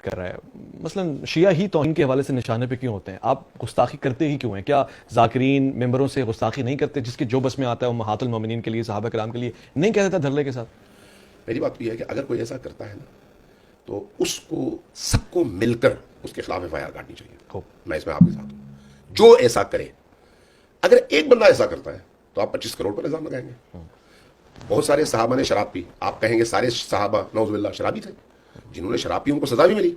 کر رہا ہے. مثلا شیعہ ہی توہین کے حوالے سے نشانے پہ کیوں ہوتے ہیں؟ آپ گستاخی کرتے ہی کیوں ہیں؟ کیا ذاکرین ممبروں سے گستاخی نہیں کرتے؟ جس کے جو بس میں آتا ہے امہات المومنین کے لیے، صحابہ کرام کے لیے نہیں کہہ دیتا دھرلے کے ساتھ؟ میری بات یہ ہے کہ اگر کوئی ایسا کرتا ہے نا تو اس کو سب کو مل کر اس کے خلاف FIR کاٹنی چاہیے. میں اس میں آپ کے ساتھ ہوں. جو ایسا کرے، اگر ایک بندہ ایسا کرتا ہے تو آپ 25 کروڑ پر الزام لگائیں گے. بہت سارے صحابہ نے شراب پی، آپ کہیں گے سارے صحابہ نعوذ باللہ شرابی تھے؟ جنہوں نے شراب پی ان کو سزا بھی ملی.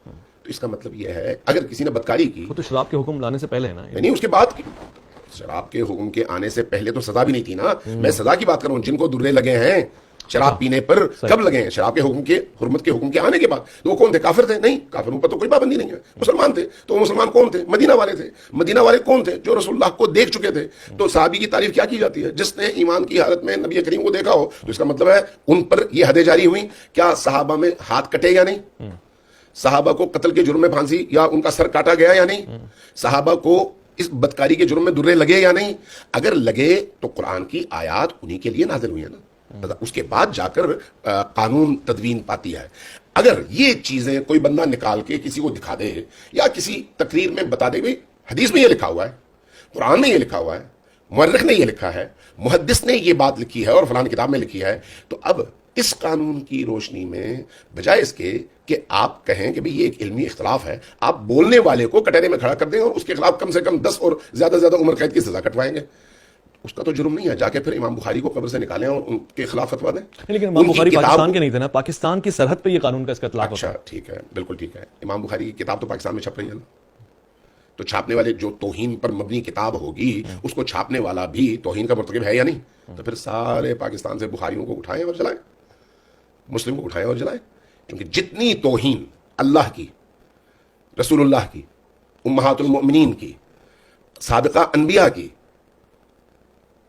تو اس کا مطلب یہ ہے اگر کسی نے بدکاری کی، وہ تو شراب کے حکم لانے سے پہلے ہے نا، نہیں اس کے بعد کی. شراب کے حکم کے آنے سے پہلے تو سزا بھی نہیں تھی نا. میں سزا کی بات کروں. جن کو درے لگے ہیں شراب پینے پر، کب لگے ہیں؟ شراب کے حکم کے، حرمت کے حکم کے آنے کے بعد. تو وہ کون تھے؟ کافر تھے؟ نہیں، کافروں پر تو کوئی پابندی نہیں ہے. مسلمان تھے. تو وہ مسلمان کون تھے؟ مدینہ والے تھے. مدینہ والے کون تھے؟ جو رسول اللہ کو دیکھ چکے تھے. تو صحابی کی تعریف کیا کی جاتی ہے؟ جس نے ایمان کی حالت میں نبی کریم کو دیکھا ہو. تو اس کا مطلب ہے ان پر یہ حدیں جاری ہوئی. کیا صحابہ میں ہاتھ کٹے یا نہیں؟ صحابہ کو قتل کے جرم میں پھانسی یا ان کا سر کاٹا گیا یا نہیں؟ صحابہ کو اس بدکاری کے جرم میں درے لگے یا نہیں؟ اگر لگے تو قرآن کی آیات انہی کے لیے نازل ہوئی ہیں نا. اس کے بعد جا کر قانون تدوین پاتی ہے. اگر یہ چیزیں کوئی بندہ نکال کے کسی کو دکھا دے یا کسی تقریر میں بتا دے، حدیث میں یہ لکھا ہوا ہے، قرآن میں یہ لکھا ہوا ہے، مورخ نے یہ لکھا ہے، محدث نے یہ بات لکھی ہے اور فلان کتاب میں لکھی ہے، تو اب اس قانون کی روشنی میں بجائے اس کے کہ آپ کہیں کہ بھئی یہ ایک علمی اختلاف ہے، آپ بولنے والے کو کٹہرے میں کھڑا کر دیں اور اس کے خلاف کم سے کم 10 اور زیادہ زیادہ عمر قید کی سزا کٹوائیں گے. اس کا تو جرم نہیں ہے. جا کے پھر امام بخاری کو قبر سے نکالیں اور ان کے خلاف فتوا دیں. لیکن امام بخاری پاکستان کے نہیں تھے نا، پاکستان کی سرحد پہ یہ قانون کا اس کا اطلاق ہوتا ہے. اچھا ٹھیک ہے، بالکل ٹھیک ہے. امام بخاری کی کتاب تو پاکستان میں چھپ رہی ہے نا. تو چھاپنے والے جو توہین پر مبنی کتاب ہوگی اس کو چھاپنے والا بھی توہین کا مرتکب ہے یا نہیں؟ تو پھر سارے پاکستان سے بخاریوں کو اٹھائیں اور جلائیں، مسلم کو اٹھائیں اور جلائیں. کیونکہ جتنی توہین اللہ کی، رسول اللہ کی، امہات المؤمنین کی، سابقہ انبیاء کی،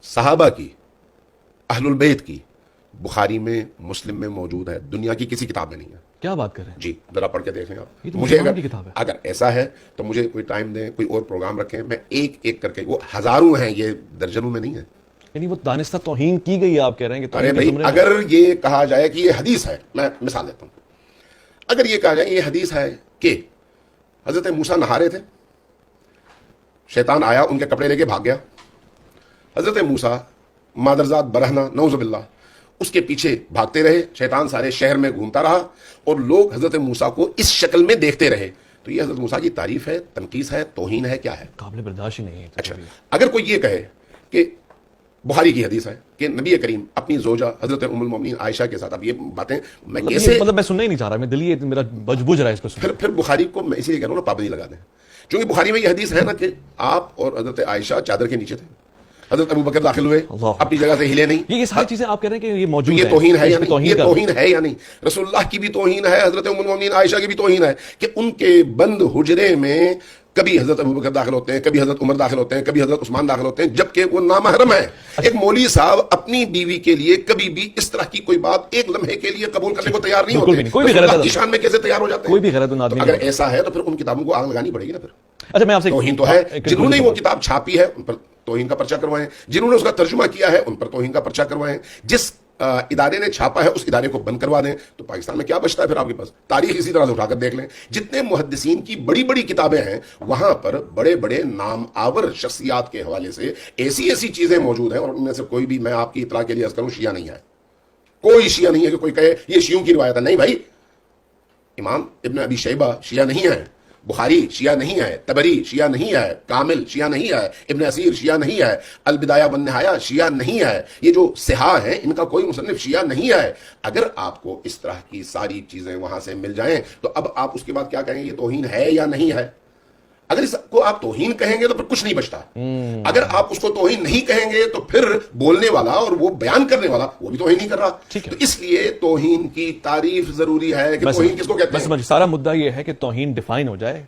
صحابہ کی، اہل البیت کی، بخاری میں، مسلم میں موجود ہے. دنیا کی کسی کتاب میں نہیں ہے. کیا بات کر رہے ہیں؟ جی ذرا پڑھ کے دیکھیں آپ. یہ تو مجھے مسلمان کی کتاب ہے. اگر ایسا ہے تو مجھے کوئی ٹائم دیں، کوئی اور پروگرام رکھیں، میں ایک ایک کر کے، وہ ہزاروں ہیں، یہ درجنوں میں نہیں ہے. یعنی وہ دانستہ توہین کی گئی ہے، آپ کہہ رہے ہیں کہ ارے بھائی اگر یہ کہا جائے کہ یہ حدیث ہے، میں مثال دیتا ہوں، اگر یہ کہا جائے یہ حدیث ہے کہ حضرت موسیٰ نہا رہے تھے، شیطان آیا ان کے کپڑے لے کے بھاگ گیا، حضرت موسیٰ مادرزاد برہنہ نعوذ باللہ اس کے پیچھے بھاگتے رہے، شیطان سارے شہر میں گھومتا رہا اور لوگ حضرت موسیٰ کو اس شکل میں دیکھتے رہے. تو یہ حضرت موسیٰ کی تعریف ہے، تنقیص ہے، توہین ہے، کیا ہے؟ قابل برداشت ہی نہیں ہے. اچھا اگر کوئی یہ کہے کہ بخاری کی حدیث ہے کہ نبی کریم اپنی زوجہ حضرت ام المومنین عائشہ کے ساتھ، اب یہ باتیں میں کیسے، مطلب میں سننا ہی نہیں چاہ رہا، میں دلی میرا بجھ رہا ہے اس کو سن. پھر بخاری کو میں اسی لیے کہہ رہا ہوں نا پابندی لگا دیں. چونکہ بخاری میں یہ حدیث ہے نا کہ آپ اور حضرت عائشہ چادر کے نیچے تھے، حضرت ابوبکر داخل ہوئے اپنی جگہ سے ہلے نہیں. یہ ساری چیزیں آپ کہہ رہے ہیں کہ یہ موجود ہے. یہ توہین ہے یا نہیں؟ یہ توہین ہے یا نہیں؟ رسول اللہ کی بھی توہین ہے، حضرت ام المومنین عائشہ کی بھی توہین ہے کہ ان کے بند حجرے میں کبھی حضرت ابوبکر داخل ہوتے ہیں، کبھی حضرت عمر داخل ہوتے ہیں، کبھی حضرت عثمان داخل ہوتے ہیں، جبکہ وہ نامحرم ہے. ایک مولوی صاحب اپنی بیوی کے لیے کبھی بھی اس طرح کی کوئی بات ایک لمحے کے لیے قبول کرنے کو تیار نہیں ہوتے. کوئی بھی غلط کی شان میں کیسے تیار ہو جاتے ہیں؟ کوئی بھی غلط آدمی. اگر ایسا ہے تو پھر ان کتابوں کو آگ لگانی پڑے گی نا. پھر اچھا میں آپ سے توہین تو ہے. جنہوں نے وہ کتاب چھاپی ہے ان پر توہین کا پرچہ کروائیں، جنہوں نے اس کا ترجمہ کیا ہے ان پر توہین کا پرچہ کروائیں، جس ادارے نے چھاپا ہے اس ادارے کو بند کروا دیں. تو پاکستان میں کیا بچتا ہے پھر آپ کے پاس؟ تاریخ اسی طرح سے اٹھا کر دیکھ لیں. جتنے محدثین کی بڑی بڑی کتابیں ہیں وہاں پر بڑے بڑے نام آور شخصیات کے حوالے سے ایسی ایسی چیزیں موجود ہیں، اور ان میں سے کوئی بھی، میں آپ کی اطلاع کے لیے عرض کروں، شیعہ نہیں ہے. کوئی شیعہ نہیں ہے کہ کوئی کہے یہ شیعوں کی روایت ہے. نہیں بھائی، امام ابن ابی شیبہ شیعہ نہیں ہے، بخاری شیعہ نہیں ہے، تبری شیعہ نہیں ہے، کامل شیعہ نہیں ہے، ابن اسیر شیعہ نہیں ہے، البدایہ والنہایہ شیعہ نہیں ہے. یہ جو صحاح ہیں ان کا کوئی مصنف شیعہ نہیں ہے. اگر آپ کو اس طرح کی ساری چیزیں وہاں سے مل جائیں تو اب آپ اس کے بعد کیا کہیں گے؟ یہ توہین ہے یا نہیں ہے؟ اگر اس کو آپ توہین کہیں گے تو پھر کچھ نہیں بچتا. اگر آپ اس کو توہین نہیں کہیں گے تو پھر بولنے والا اور وہ بیان کرنے والا وہ بھی توہین نہیں کر رہا. تو اس لیے توہین کی تعریف ضروری ہے کہ توہین کس کو کہتے ہیں. سارا مدعا یہ ہے کہ توہین ڈیفائن ہو جائے